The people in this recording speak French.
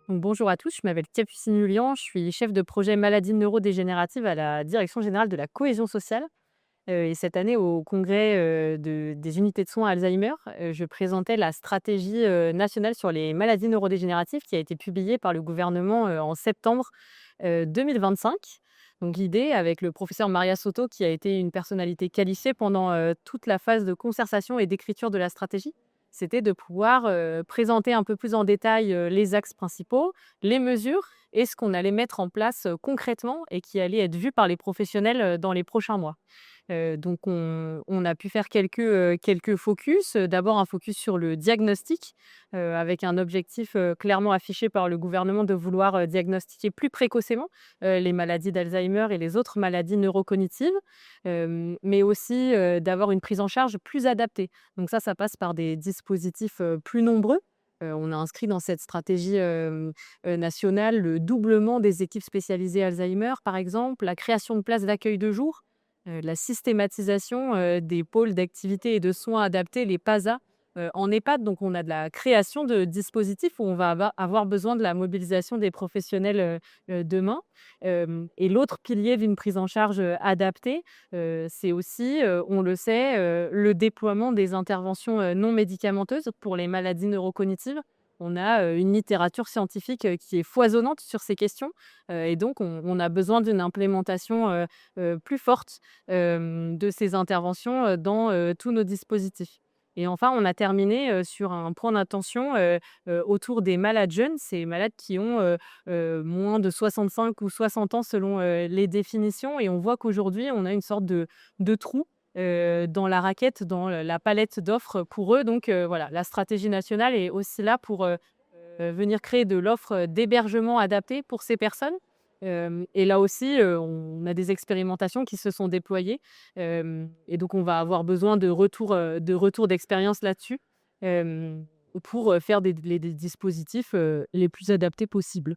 Donc, bonjour à tous, je m'appelle Capucine Lulian, je suis chef de projet maladies neurodégénératives à la Direction générale de la cohésion sociale. Et cette année, au congrès des unités de soins Alzheimer, je présentais la stratégie nationale sur les maladies neurodégénératives qui a été publiée par le gouvernement en septembre 2025. Donc, l'idée, avec le professeur Maria Soto, qui a été une personnalité qualifiée pendant toute la phase de concertation et d'écriture de la stratégie, c'était de pouvoir présenter un peu plus en détail les axes principaux, les mesures et ce qu'on allait mettre en place concrètement et qui allait être vu par les professionnels dans les prochains mois. Donc on a pu faire quelques focus. D'abord un focus sur le diagnostic, avec un objectif, clairement affiché par le gouvernement de vouloir, diagnostiquer plus précocement, les maladies d'Alzheimer et les autres maladies neurocognitives, mais aussi, d'avoir une prise en charge plus adaptée. Donc ça passe par des dispositifs, plus nombreux. On a inscrit dans cette stratégie, nationale le doublement des équipes spécialisées Alzheimer, par exemple, la création de places d'accueil de jour, la systématisation, des pôles d'activité et de soins adaptés, les PASA, en EHPAD. Donc on a de la création de dispositifs où on va avoir besoin de la mobilisation des professionnels, demain. Et l'autre pilier d'une prise en charge, adaptée, c'est aussi, on le sait, le déploiement des interventions, non médicamenteuses pour les maladies neurocognitives. On a, une littérature scientifique, qui est foisonnante sur ces questions, et donc on a besoin d'une implémentation, plus forte, de ces interventions, dans, tous nos dispositifs. Et enfin, on a terminé, sur un point d'attention, autour des malades jeunes, ces malades qui ont, moins de 65 ou 60 ans selon, les définitions, et on voit qu'aujourd'hui, on a une sorte de trou, dans la raquette, dans la palette d'offres pour eux. Donc voilà, la stratégie nationale est aussi là pour, venir créer de l'offre d'hébergement adaptée pour ces personnes. Et là aussi, on a des expérimentations qui se sont déployées, et donc on va avoir besoin de retours d'expérience là-dessus, pour, faire des dispositifs, les plus adaptés possibles.